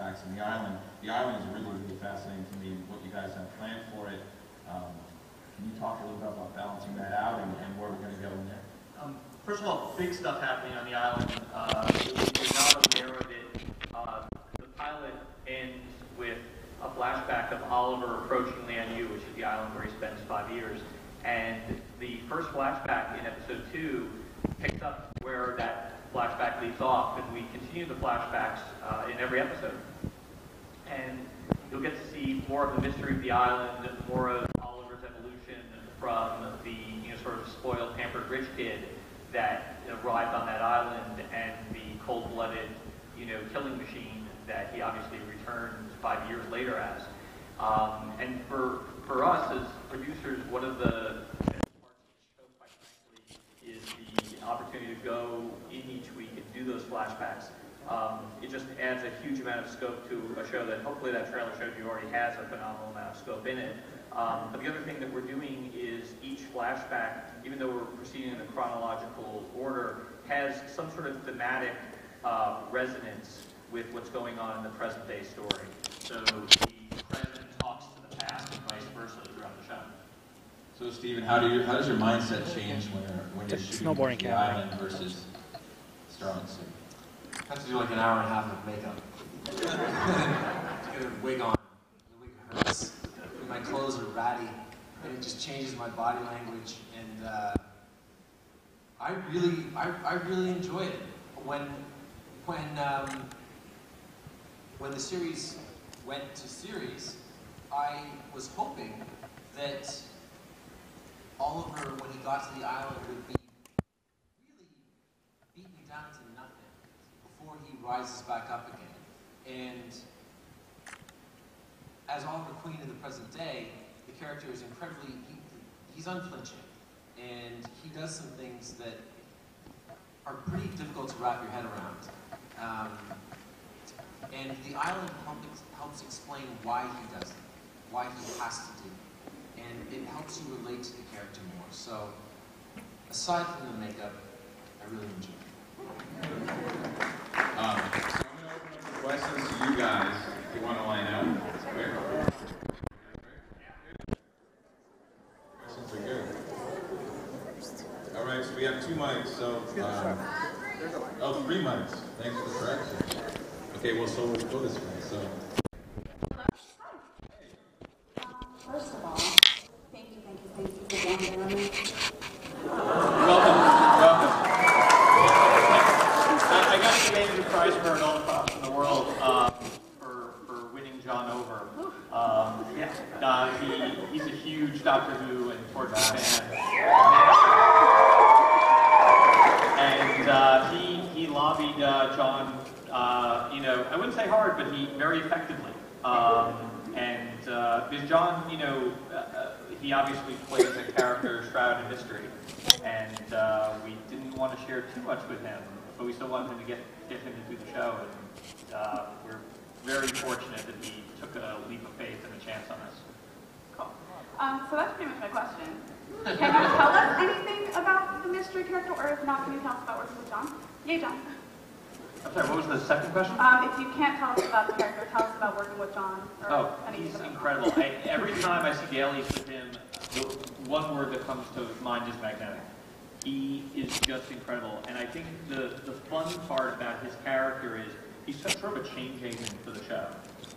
flashbacks and the island. The island is really, really fascinating to me, what you guys have planned for it. Can you talk a little bit about balancing that out and where we're going to go in there? First of all, big stuff happening on the island. If you're not aware of it, the pilot ends with a flashback of Oliver approaching Lian-Yu, which is the island where he spends 5 years. And the first flashback in episode 2 picks up where that flashback leaves off, and we continue the flashbacks in every episode. And you'll get to see more of the mystery of the island, more of Oliver's evolution from the sort of spoiled, pampered rich kid that arrived on that island, and the cold-blooded, killing machine that he obviously returned 5 years later as. And for us as producers, one of the best parts of the show, quite frankly, is the opportunity to go in each week and do those flashbacks. It just adds a huge amount of scope to a show that hopefully that trailer showed you already has a phenomenal amount of scope in it. But the other thing that we're doing is each flashback, even though we're proceeding in a chronological order, has some sort of thematic resonance with what's going on in the present day story. So the present talks to the past and vice versa throughout the show. So Stephen, how does your mindset change when you're shooting the island versus Starling City? I have to do like an hour and a half of makeup. To get a wig on. The wig hurts. My clothes are ratty, and it just changes my body language. And I really enjoy it. When the series went to series, I was hoping that Oliver, when he got to the island, would be really beaten down to nothing before he rises back up again. And as Oliver Queen in the present day, the character is incredibly, he's unflinching. And he does some things that are pretty difficult to wrap your head around. And the island helps explain why he does it, why he has to do it. And it helps you relate to the character more. So, aside from the makeup, I really enjoy it. So I'm going to open up the questions to you guys, if you want to line up. Questions are good. All right, so we have 2 mics, so... 3 mics. Thanks for the correction. Okay, well, so we'll go this way, so... First of all, thank you for being here. Welcome. I got the Major Prize for an all the props in the world for winning John over. He's a huge Doctor Who and Torchwood fan. And he lobbied John, I wouldn't say hard, but he very effectively. Because John, he obviously plays a character shrouded in mystery, and we didn't want to share too much with him, but we still wanted him to get him to do the show, and we're very fortunate that he took a leap of faith and a chance on us. Cool. So that's pretty much my question. Can you tell us anything about the mystery character, or if not, can you tell us about working with John? Yay, John. I'm sorry, what was the second question? If you can't tell us about the character, tell us about working with John. Or he's incredible. Every time I see dailies with him, the one word that comes to mind is magnetic. He is just incredible. And I think the fun part about his character is he's sort of a change agent for the show,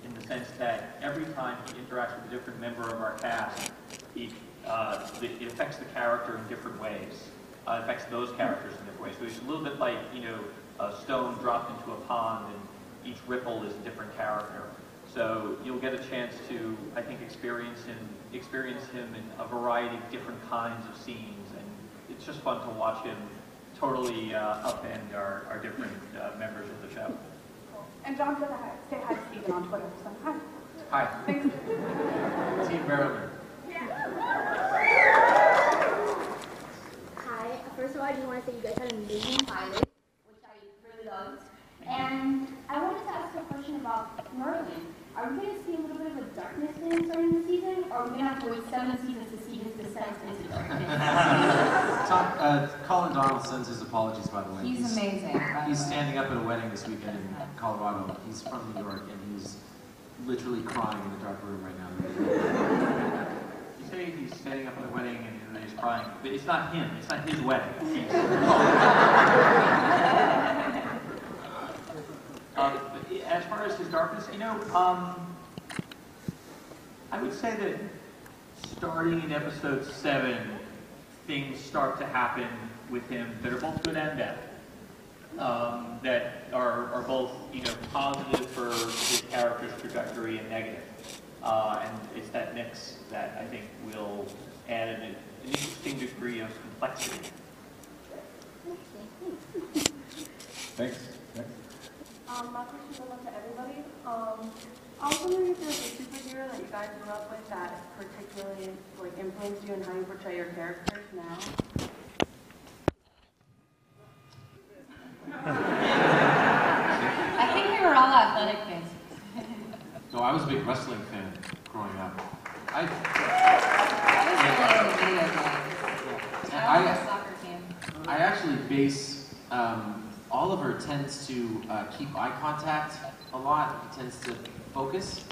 in the sense that every time he interacts with a different member of our cast, it affects the character in different ways. It affects those characters in different ways. So he's a little bit like, a stone dropped into a pond, and each ripple is a different character. So you'll get a chance to, I think, experience him in a variety of different kinds of scenes, and it's just fun to watch him totally upend our different members of the show. Cool. And John, say hi to Stephen on Twitter. So hi. Hi. Thanks. Team Maryland. Hi. First of all, I just want to say you guys had an amazing pilot, which I really loved. And I wanted to ask a question about Merlin. Are we going to see a little bit of a darkness in starting the season, or are we going to have to wait 7 seasons to see his decides to do Colin Donald sends his apologies, by the way. He's amazing. He's standing up at a wedding this weekend in Colorado. He's from New York, and he's literally crying in the dark room right now. You say he's standing up at a wedding and he's crying, but it's not him. It's not his wedding. As far as his darkness, I would say that starting in episode 7, things start to happen with him that are both good and bad. That are both, positive for his character's trajectory and negative. And it's that mix that I think will add an interesting degree of complexity. Thanks. Next. My question goes out to everybody. I was wondering if there's a superhero that you guys grew up with that particularly influenced you in how you portray your characters now. I think we were all athletic fans. No, I was a big wrestling fan growing up. I was really into video games. I was on a soccer team. I actually base, Oliver tends to keep eye contact a lot. He tends to focus.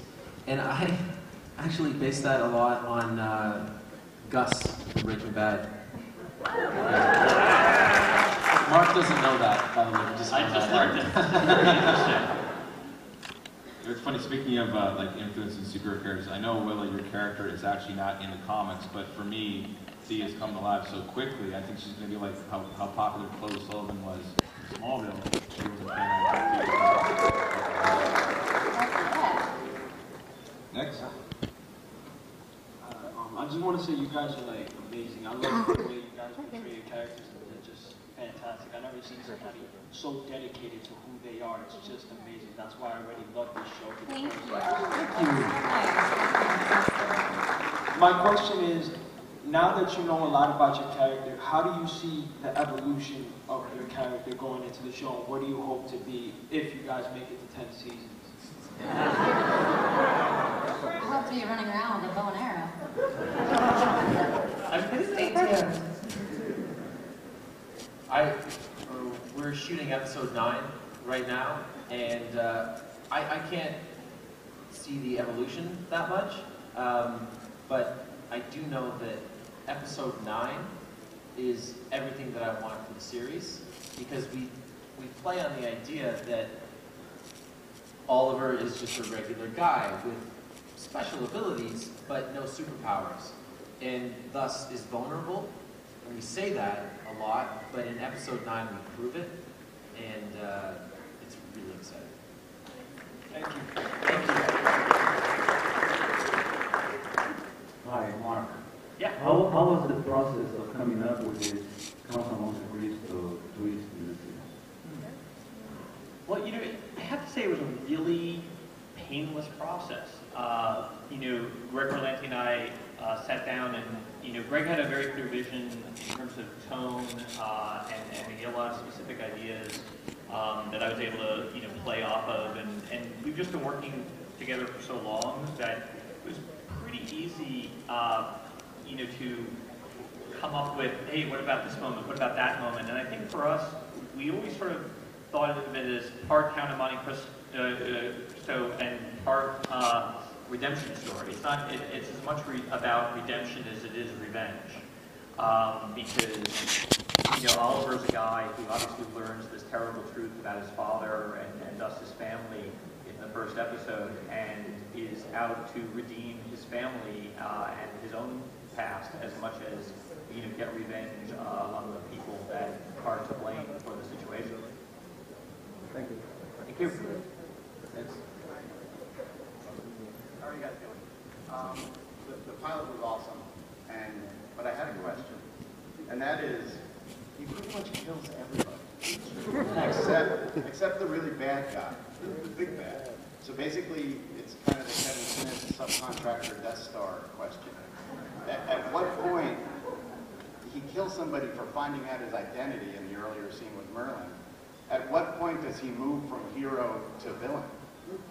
And I actually base that a lot on Gus from Breaking Bad. Mark doesn't know that, by the way. I just learned it. It's funny, speaking of influencing superhero characters, I know, Willa, your character is actually not in the comics, but for me, Thea has come to life so quickly. I think she's going to be like how popular Chloe Sullivan was in Smallville. She was a fan of Next. I just want to say you guys are amazing. I love the way you guys portray your characters, and they're just fantastic. I've never seen somebody so dedicated to who they are. It's just amazing. That's why I already love this show. Thank you. My question is, now that you know a lot about your character, how do you see the evolution of your character going into the show? And what do you hope to be if you guys make it to 10 seasons? I hope to be running around with a bow and arrow. Stay tuned. We're shooting episode 9 right now, and I can't see the evolution that much, but I do know that episode 9 is everything that I want for the series, because we play on the idea that Oliver is just a regular guy with special abilities, but no superpowers, and thus is vulnerable. And we say that a lot, but in episode 9 we prove it, and it's really exciting. Thank you. Thank you. Hi, Mark. Yeah. How was the process of coming up with this Councilman Cristo twist in the series? Well, I have to say it was a really painless process. Greg Berlanti and I sat down and, Greg had a very clear vision in terms of tone, and he had a lot of specific ideas that I was able to, play off of, and we've just been working together for so long that it was pretty easy, to come up with, hey, what about this moment? What about that moment? And I think for us, we always sort of thought of it as part Count of Monte Cristo and part redemption story. It's as much about redemption as it is revenge. Because, Oliver's a guy who obviously learns this terrible truth about his father and thus his family in the first episode, and is out to redeem his family and his own past as much as, get revenge on the people that are to blame for the situation. Thank you. Thank you. Thanks. How are you guys doing? The pilot was awesome, but I had a question, and that is, he pretty much kills everybody, except the really bad guy, the big bad. So basically, it's kind of the Kevin Smith subcontractor Death Star question. At what point he kills somebody for finding out his identity in the earlier scene with Merlin? At what point does he move from hero to villain?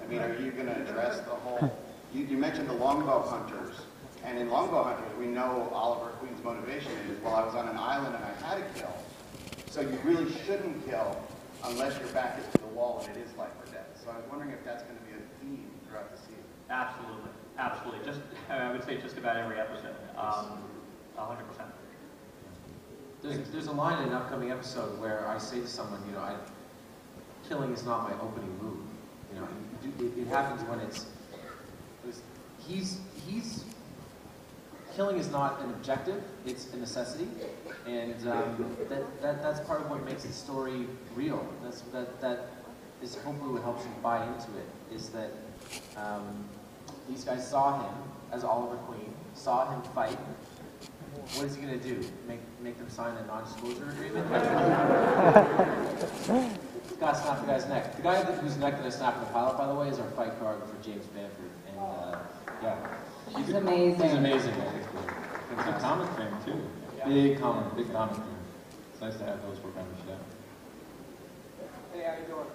I mean, are you going to address the whole? You mentioned the longbow hunters. And in Longbow Hunters, we know Oliver Queen's motivation is, well, I was on an island and I had to kill. So you really shouldn't kill unless your back is to the wall and it is life or death. So I was wondering if that's going to be a theme throughout the season. Absolutely, absolutely. I would say just about every episode. 100%. There's a line in an upcoming episode where I say to someone, killing is not my opening move. It happens when killing is not an objective, it's a necessity, and that's part of what makes the story real. That is hopefully what helps you buy into it, is that these guys saw him as Oliver Queen, saw him fight. What is he going to do? Make them sign a non-disclosure agreement? He's got to snap the guy's neck. The guy whose neck that I snapped in the pilot, by the way, is our fight card for James Bamford. And yeah. He's amazing. He's amazing. He's a comic fan, too. Big comic fan. It's nice to have those work on the show. Hey, how you doing?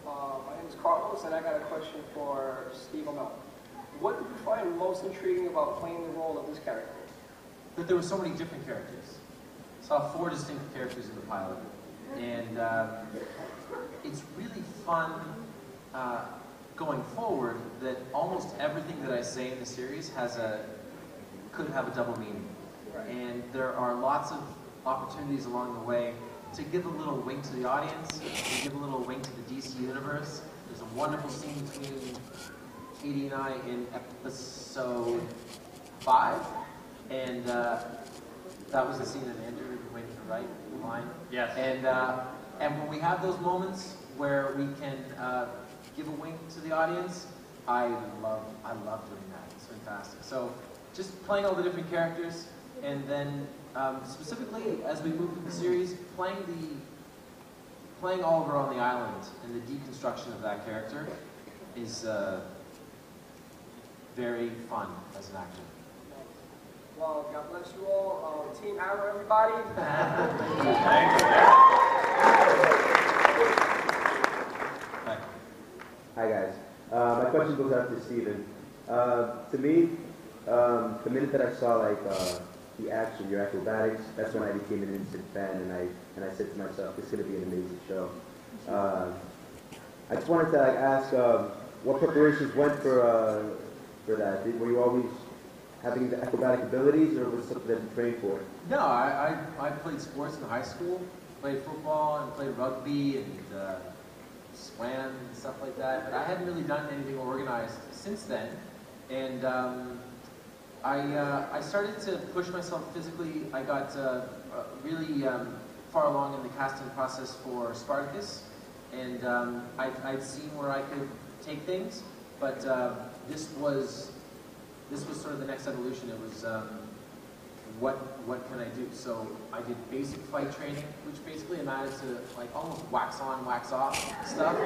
My name is Carlos, and I got a question for Steve Amell. What did you find most intriguing about playing the role of this character? That there were so many different characters. I saw 4 distinct characters in the pilot, and it's really fun going forward that almost everything that I say in the series could have a double meaning. And there are lots of opportunities along the way to give a little wink to the audience, to give a little wink to the DC universe. There's a wonderful scene between Katie and I in episode 5, and that was the scene that Andrew had been waiting to write, the line. Yes. And when we have those moments where we can give a wink to the audience, I love doing that. It's fantastic. So just playing all the different characters, and then specifically as we move through the series, playing Oliver on the island and the deconstruction of that character is very fun as an actor. Well, God bless you all. Team Arrow, everybody. Hi guys. My question goes out to Steven. To me, the minute that I saw the action, your acrobatics, that's when I became an instant fan, and I said to myself, this is going to be an amazing show. I just wanted to ask what preparations went for that. Were you always having the acrobatic abilities, or was it something that you trained for? No, I played sports in high school, played football and played rugby and swam and stuff like that, but I hadn't really done anything organized since then. And I started to push myself physically. I got really far along in the casting process for Spartacus, and I'd seen where I could take things, but this was sort of the next evolution. It was what can I do? So I did basic fight training, which basically amounted to almost wax on, wax off stuff,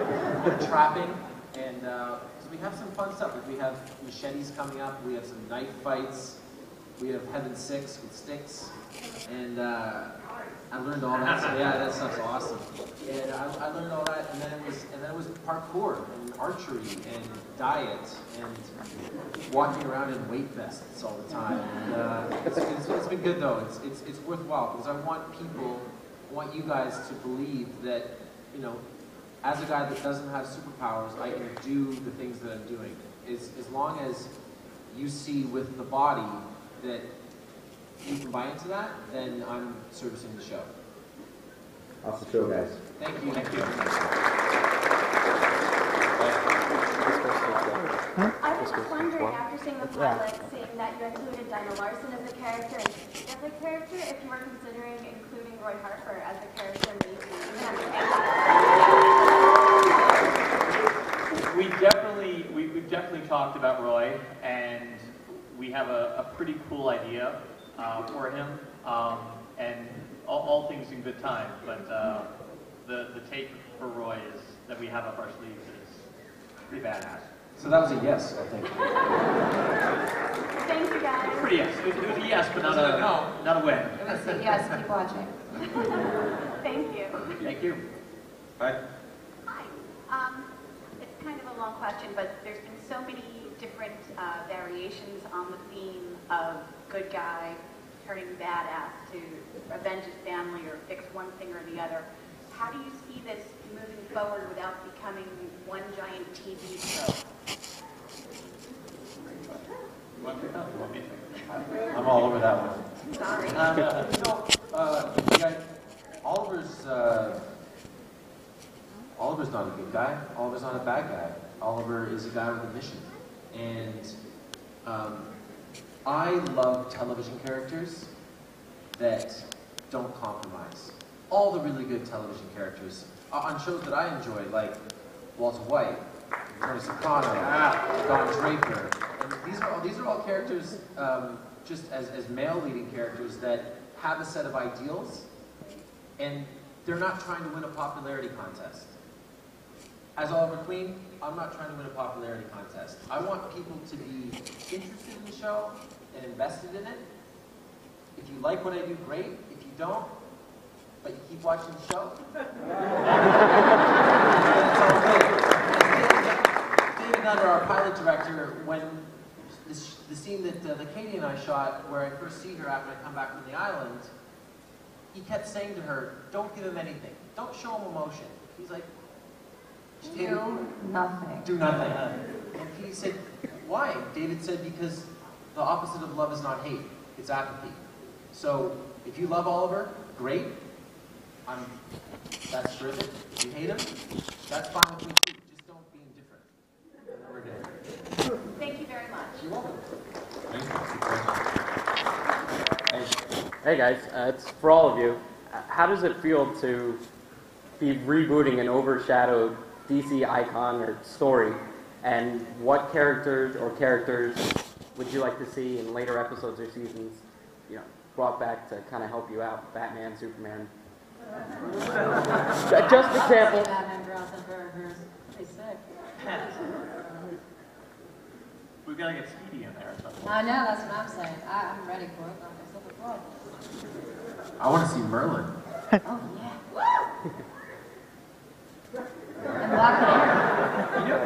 trapping, and so we have some fun stuff. We have machetes coming up, we have some knife fights, we have Heaven 6 with sticks, and I learned all that. So yeah, that stuff's awesome. And I learned all that, and then it was parkour and archery and diet and walking around in weight vests all the time. And it's been good though. It's worthwhile because I want you guys to believe that, as a guy that doesn't have superpowers, I can do the things that I'm doing. As long as you see with the body that you can buy into that, then I'm servicing the show. Awesome show, guys. Thank you. Thank you. I was just wondering, after seeing the pilot, seeing that you included Dinah Larson as a character and Steve as a character, if you were considering including Roy Harper as a character, maybe. We've definitely talked about Roy, and we have a pretty cool idea for him, and all things in good time. But the take for Roy is that we have up our sleeves is pretty badass. So that was a yes, I think. Thank you, guys. Pretty yes. It was a yes, but not a win. It was a yes, keep watching. Thank you. Thank you. Bye. Hi. It's kind of a long question, but there's been so many different variations on the theme of good guy turning badass to avenge his family or fix one thing or the other. How do you see this moving forward without becoming one giant TV show? I'm all over that one. Sorry. Oliver's not a good guy. Oliver's not a bad guy. Oliver is a guy with a mission. And I love television characters that don't compromise. All the really good television characters on shows that I enjoy, like Walter White, Tony Soprano, Don Draper. And these are all characters, just as male leading characters that have a set of ideals, and they're not trying to win a popularity contest. As Oliver Queen, I'm not trying to win a popularity contest. I want people to be interested in the show and invested in it. If you like what I do, great. If you don't, but you keep watching the show, that's all good. David Nutter, our pilot director, when the scene that Katie and I shot, where I first see her after I come back from the island, he kept saying to her, don't give him anything. Don't show him emotion. He's like, Do nothing. Do nothing. And Katie said, why? David said, because the opposite of love is not hate. It's apathy. So if you love Oliver, great. That's terrific. If you hate him, that's fine with me too. Just don't be indifferent. And then we're good. Thank you very much. You're welcome. Hey guys, it's for all of you. How does it feel to be rebooting an overshadowed DC icon or story? And what characters would you like to see in later episodes or seasons, brought back to kind of help you out? Batman, Superman. Just example. Batman draws and burgers. Pretty sick. We've got to get Speedy in there. I know, that's what I'm saying. I'm ready for it. I'm just looking forward to it. I want to see Merlin. Oh, yeah. And Black Panther.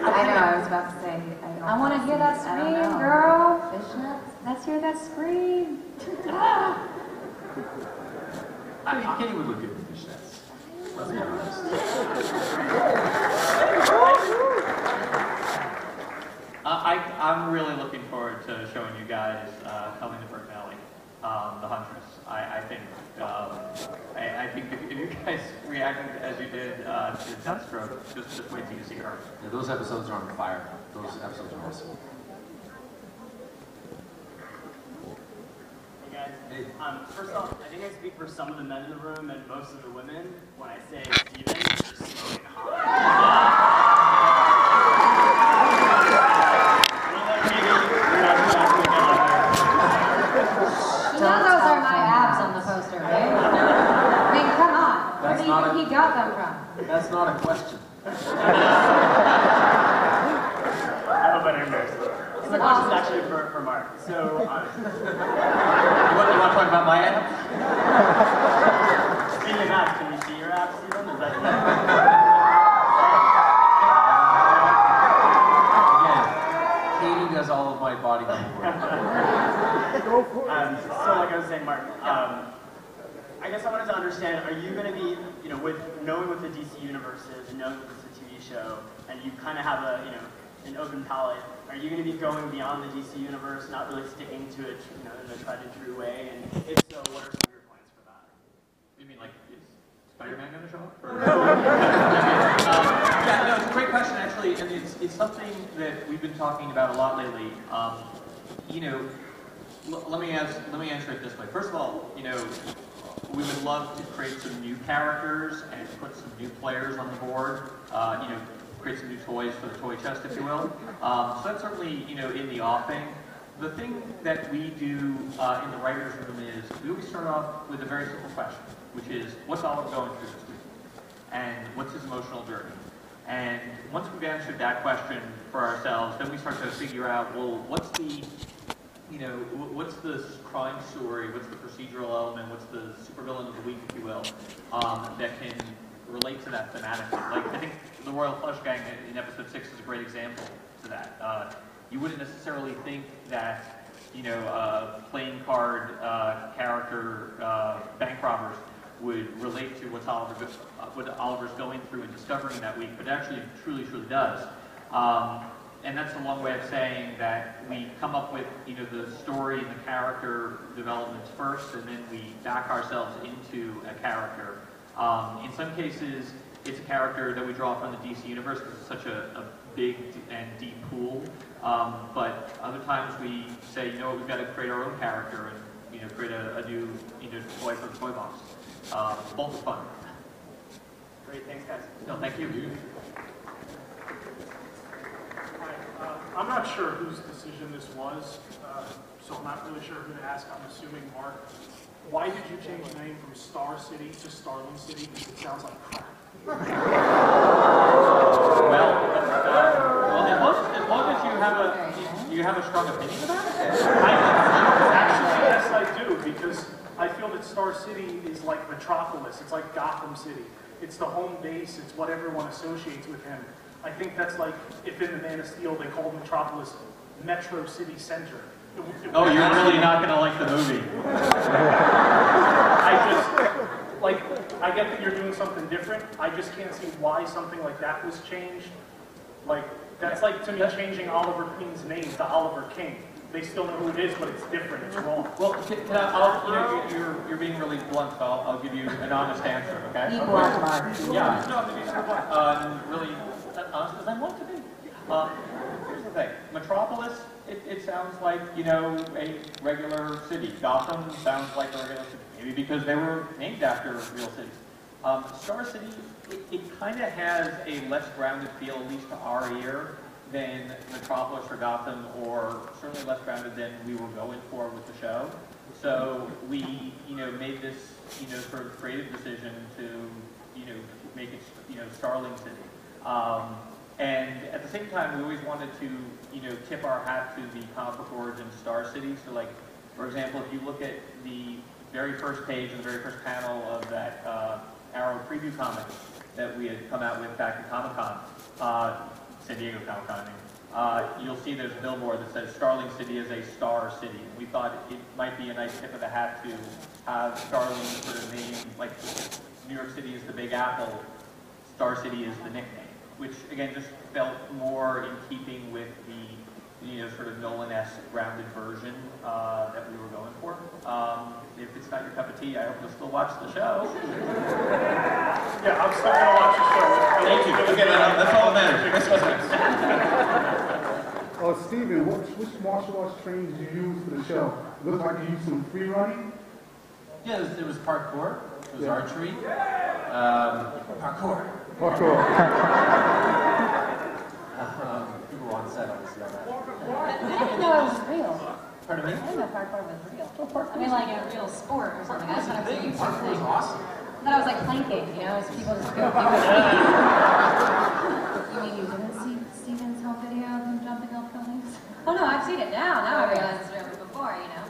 I know, I was about to say. I want to hear that scream, girl. Fishnets. Let's hear that scream. I mean, Katie would look good in fishnets. Let's be honest. I'm really looking forward to showing you guys Helena Bertinelli, the Huntress. I think if you guys reacted as you did to Deathstroke, just wait till you see her. Yeah, those episodes are on fire. Those episodes are awesome. Hey guys. Hey. First off, I think I speak for some of the men in the room and most of the women when I say Steven, you're smoking hot. You know those are my abs on the poster, right? I mean, come on. Where do you think he got them from? That's not a question. I have a better embarrassment. So the question's actually for Mark. So, you want to talk about my abs? speaking of abs, can you see your abs, Steven? Is that Again, Katie does all of my body work. So like I was saying, Mark, I guess I wanted to understand, are you going to be, with knowing what the DC universe is and knowing that it's a TV show, and you kind of have an open palette, are you going to be going beyond the DC universe, not really sticking to it, in a tried and true way? And if so, what are some of your plans for that? You mean like, is Spider-Man going to show up? Yeah, no, it's a great question actually, and it's something that we've been talking about a lot lately. Let me answer it this way. First of all, we would love to create some new characters and put some new players on the board. Create some new toys for the toy chest, if you will. So that's certainly, in the offing. The thing that we do in the writers' room is we always start off with a very simple question, which is, what's Oliver going through this week? And what's his emotional journey? And once we've answered that question for ourselves, then we start to figure out, well, what's the crime story, what's the procedural element, what's the supervillain of the week, if you will, that can relate to that thematically. Like, I think the Royal Flush Gang in episode 6 is a great example to that. You wouldn't necessarily think that, you know, playing card character bank robbers would relate to what Oliver's going through and discovering that week, but actually it truly does. And that's a long way of saying that we come up with, you know, the story and the character developments first, and then we back ourselves into a character. In some cases, it's a character that we draw from the DC universe because it's such a big and deep pool. But other times we say, you know what, we've got to create our own character and, you know, create a new, you know, toy for the toy box. Both are fun. Great, thanks guys. No, thank you. I'm not sure whose decision this was, so I'm not really sure who to ask. I'm assuming Mark. Why did you change the name from Star City to Starling City? Because it sounds like crap. Well, as long as you have a strong opinion about it. Actually, yes, I do, because I feel that Star City is like Metropolis. It's like Gotham City. It's the home base. It's what everyone associates with him. I think that's like if in the Man of Steel they called Metropolis Metro City Center. Oh, you're really not going to like the movie. I get that you're doing something different. I just can't see why something like that was changed. Like, that's like to me changing Oliver Queen's name to Oliver King. They still know who it is, but it's different. It's wrong. Well, you're being really blunt, so I'll give you an honest answer, okay? Be blunt, Mark. Yeah, no, I'm going to be super blunt. Really honest as I want to be. Here's the thing. Metropolis, it sounds like, you know, a regular city. Gotham sounds like a regular city. Maybe because they were named after real cities. Star City, it kind of has a less grounded feel, at least to our ear, than Metropolis or Gotham, or certainly less grounded than we were going for with the show. So we, you know, made this, you know, sort of creative decision to, you know, make it, you know, Starling City. And at the same time, we always wanted to, you know, tip our hat to the comic book origin Star City. So, like, for example, if you look at the very first page and the very first panel of that Arrow preview comic that we had come out with back at Comic-Con, San Diego Comic-Con, you'll see there's a billboard that says Starling City is a star city. We thought it might be a nice tip of the hat to have Starling sort of name, like New York City is the Big Apple, Star City is the nickname, which again just felt more in keeping with the, you know, sort of Nolan-esque grounded version that we were going for. If it's not your cup of tea, I hope you'll still watch the show. Yeah, I'm still going to watch the show. Thank you. Okay, that's all that matters. Steven, which martial arts training did you use for the show? It looks like you used some free running. Yeah, it was parkour. It was archery. Parkour. People were on set, obviously, on that. I didn't know it was real. Pardon me? I didn't know parkour was real. I mean, like a real sport or something. I just thought it was a YouTube Parkour thing. was awesome. I thought it was like planking, you know, as people just go. You mean you didn't see Steven's home video of him jumping off buildings? Oh no, I've seen it now. Now I realize it's real, but before, you know.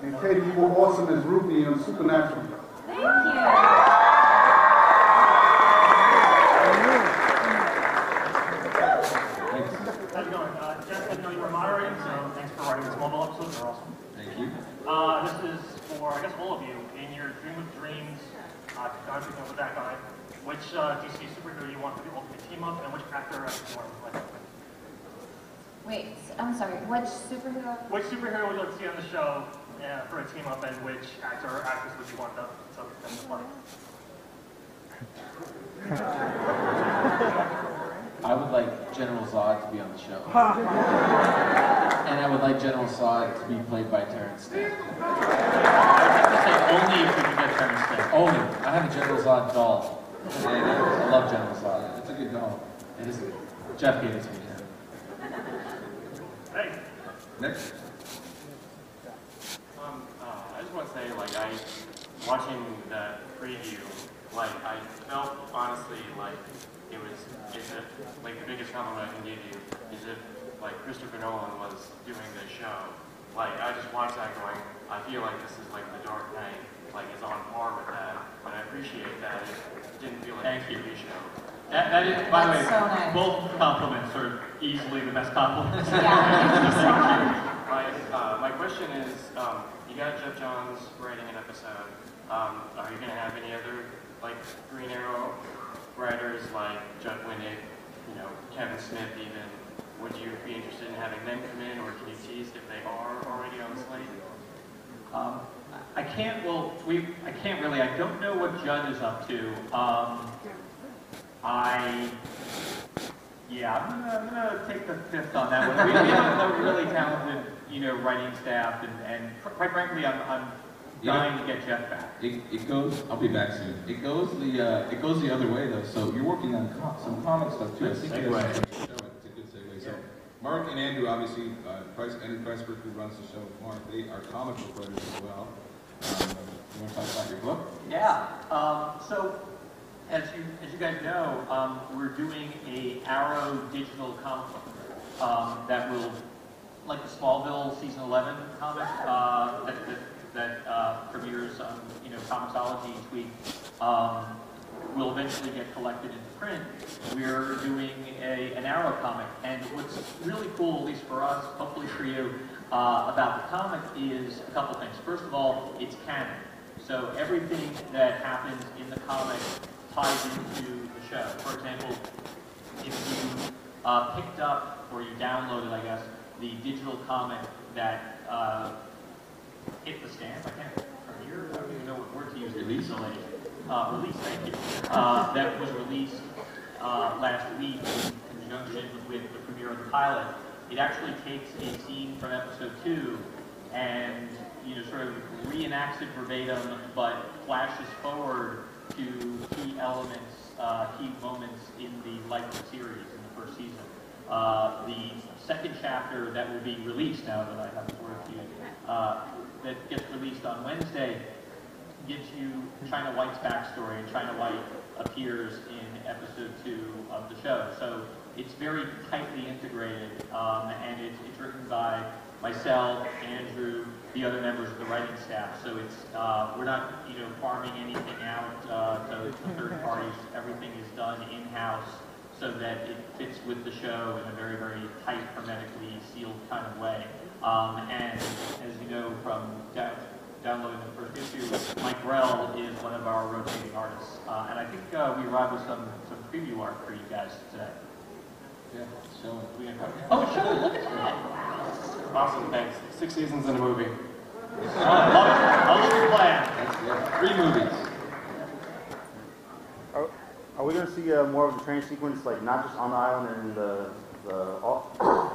And Katie, you were awesome as Ruby on Supernatural. Thank you. How's it going? Jeff, I know you were moderating, so thanks for writing this mobile episode. They're awesome. Thank you. This is for, I guess, all of you. In your Dream of Dreams, I'm picking up with that guy. Which DC superhero you want for the ultimate team-up, and which actor you want to play? Wait, I'm sorry, which superhero? Which superhero would you like to see on the show for a team-up, and which actor or actress would you want them to play? I would like General Zod to be on the show. And I would like General Zod to be played by Terrence Stamp. I have to say only if we can get Terrence Stamp. Only. I have a General Zod doll. And I love General Zod. It's a good doll. It is good. Jeff gave it to me. Hey. Next. I just want to say, like, watching the preview, like, I felt honestly like like the biggest compliment I can give you is if like Christopher Nolan was doing this show. Like, I just watched that going, I feel like this is like The Dark Knight, like is on par with that. But I appreciate that it didn't feel like a TV show. That is, by the way, That's so nice. both compliments are easily the best compliments. My question is, you got Jeff Johns writing an episode. Are you going to have any other like Green Arrow writers like Judd Winnick, Kevin Smith even? Would you be interested in having them come in, or can you tease if they are already on the slate? I can't really. I don't know what Judd is up to. I'm gonna take the fifth on that one. We have a really talented, writing staff, and quite frankly, I'm dying to get Jeff back. It goes. I'll be back soon. It goes the other way though. So you're working on some comic stuff too. I think it's a good segue. So Mark and Andrew, obviously, Andrew Kreisberg, who runs the show with Mark, they are comic book writers as well. You want to talk about your book? Yeah. So as you guys know, we're doing a Arrow digital comic book that will, like the Smallville season 11 comic that premieres on Comixology each week, will eventually get collected into print. We're doing an Arrow comic, and what's really cool, at least for us, hopefully for you, about the comic is a couple things. First of all, it's canon. So everything that happens in the comic ties into the show. For example, if you picked up, or you downloaded, I guess, the digital comic that hit the stand, I can't premiere, I don't even know what word to use. Release, thank you. That was released last week in conjunction with the premiere of the pilot. It actually takes a scene from episode 2 and sort of reenacts it verbatim, but flashes forward to key elements, key moments in the life of the series in the first season. The second chapter that will be released now that I have the word to you, that gets released on Wednesday, gives you China White's backstory, and China White appears in episode 2 of the show. So it's very tightly integrated, and it's written by myself, Andrew, the other members of the writing staff. So it's we're not farming anything out to third parties. Everything is done in-house so that it fits with the show in a very, very tight, hermetically sealed kind of way. And as you know from downloading the first issue, Mike Grell is one of our rotating artists. And I think we arrived with some preview art for you guys today. Yeah, show it. Oh, show it! Look at that! Awesome, thanks. 6 seasons in a movie. Love the plan. 3 movies. Are we going to see more of the training sequence, like not just on the island and the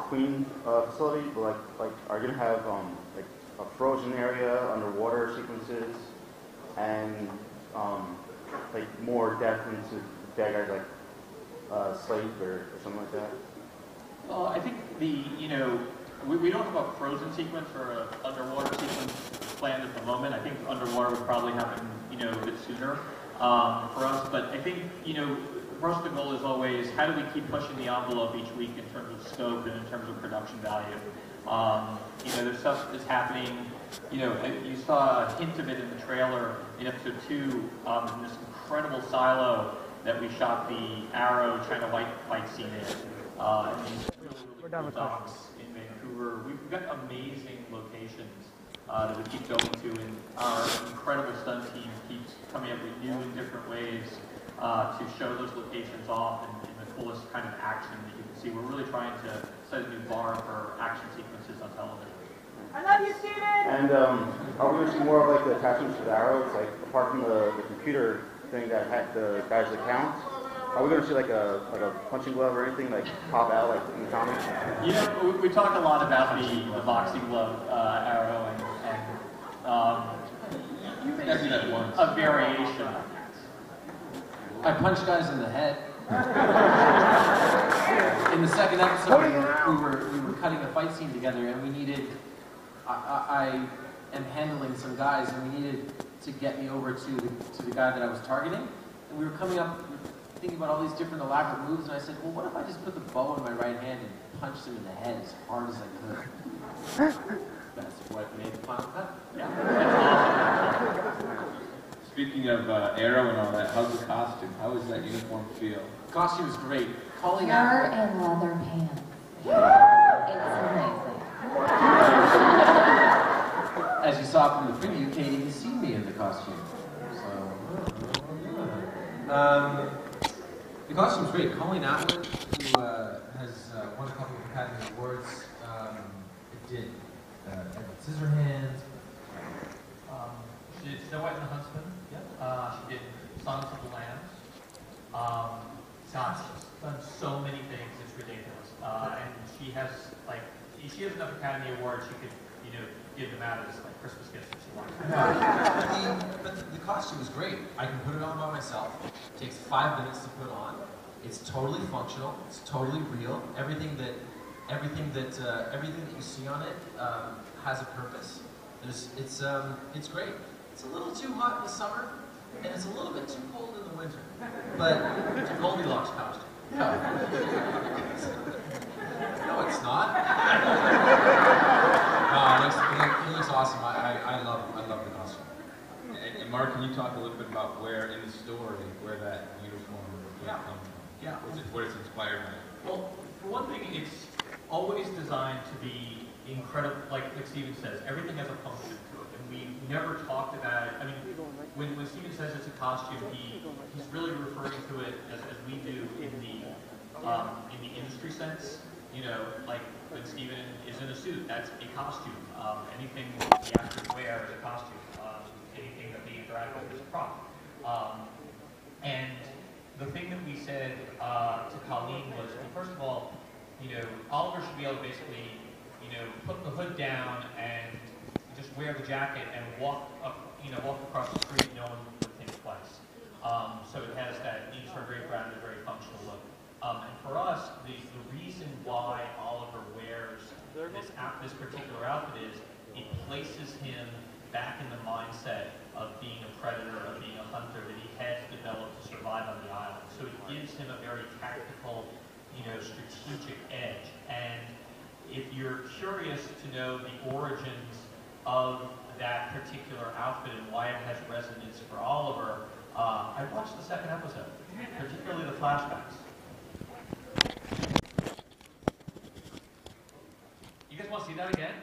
Queen facility, but like are you going to have like a frozen area, underwater sequences, and like more depth into bad guys like Slate or something like that? Well, I think we don't have a frozen sequence or an underwater sequence planned at the moment. I think underwater would probably happen, a bit sooner for us. But I think, for us the goal is always how do we keep pushing the envelope each week in terms of scope and in terms of production value. There's stuff that's happening. You saw a hint of it in the trailer in episode 2, in this incredible silo that we shot the Arrow China White fight scene in. These really cool docks in Vancouver. We've got amazing locations that we keep going to, and our incredible stunt team keeps coming up with new and different ways to show those locations off in the coolest kind of action that you can see. We're really trying to set a new bar for action sequences on television. I love you, Steven! And are we going to see more of like the attachments to the arrows, like apart from the computer thing that had the guys' accounts? Are we going to see like a punching glove or anything like pop out like in the comics? We talk a lot about the boxing glove arrow and you may see a variation. I punch guys in the head. In the second episode, we were cutting a fight scene together, and we needed. I am handling some guys, and we needed to get me over to the guy that I was targeting, and we were coming up, thinking about all these different elaborate moves, and I said, well, what if I just put the bow in my right hand and punched him in the head as hard as I could? That's what made the final cut. Speaking of Arrow and all that, how's the costume? How does that uniform feel? Costume is great. Calling Pure out. and leather pants. As you saw from the preview, Katie has seen me in the costume. So, the costume's great. Colleen Atwood, who has won a couple of Academy Awards, it did Edward Scissorhands. She did Snow White and the Huntsman. She did Songs of the Lambs. Gosh, she's done so many things, it's ridiculous. And she has enough Academy Awards she could, give them out as like Christmas gifts if she wants. But the costume is great. I can put it on by myself. It takes 5 minutes to put on. It's totally functional. It's totally real. Everything that you see on it has a purpose. It's great. It's a little too hot in the summer, and it's a little bit too cold in the winter. But It's a Goldilocks costume. No, it's not. It looks awesome. I love the costume. And Mark, can you talk a little bit about where in the story where that uniform comes from? Yeah. What it's inspired by? Well, for one thing, it's always designed to be incredible. Like Steven says, everything has a function to it, and we never talked about it. I mean, when Steven says it's a costume, he's really referring to it as we do in the industry sense. Like when Steven is in a suit, that's a costume. Anything the actors wear is a costume. Anything that they interact with is a prop. And the thing that we said to Colleen was, well, first of all, Oliver should be able to basically, put the hood down and just wear the jacket and walk across the street, no one would think twice. So it has that sort of very grounded, very functional look. And for us, the reason why Oliver wears this particular outfit is it places him back in the mindset of being a predator, of being a hunter that he has developed to survive on the island. So it gives him a very tactical, strategic edge. And if you're curious to know the origins of that particular outfit and why it has resonance for Oliver, I watched the second episode, particularly the flashbacks. You guys want to see that again?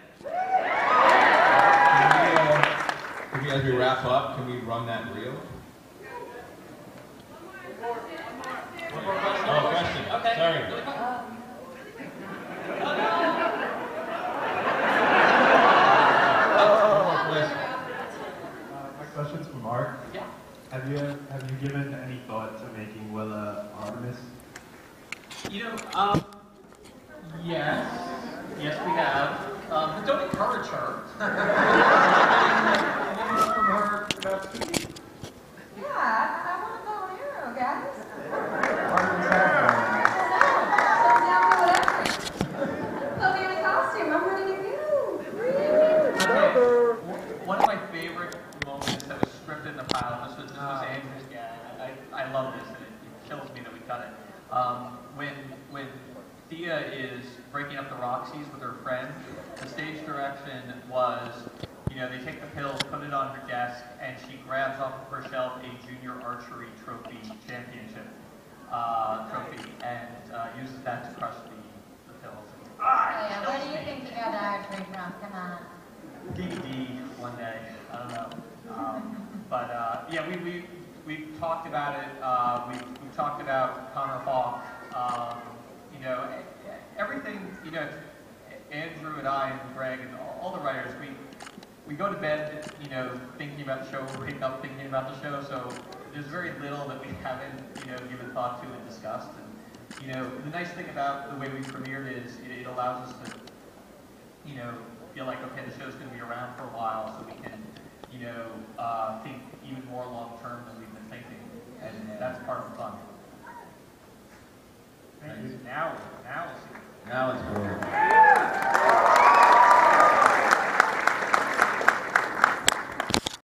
As we wrap up, can we run that reel? One more question. Oh, question. Okay. Sorry. Really quick. My question's for Mark. Yeah. Have you given any thought to making Willa Artemis? Yes, we have. But don't encourage her. Yeah, I want to go on Arrow, guys. They'll be in a costume. I'm ready to go. One of my favorite moments that was scripted in the pilot, this was Andrew's gag. I love this, and it kills me that we cut it. When Thea is breaking up the Roxys with her friend, the stage direction was, they take the pills, put it on her desk, and she grabs off of her shelf a junior archery trophy championship trophy and uses that to crush the pills. Yeah, where do you think you got the archery from? Come on. DVD one day. I don't know. But yeah, we talked about it. We talked about Connor Hawk. Everything. Andrew and I and Greg and all the writers. We go to bed, thinking about the show. We wake up thinking about the show. So there's very little that we haven't, given thought to and discussed. And the nice thing about the way we premiered is it allows us to, feel like, okay, the show's going to be around for a while, so we can, think even more long term than we've been thinking, and that's part of the fun. Thank you. Now we'll see. Now it's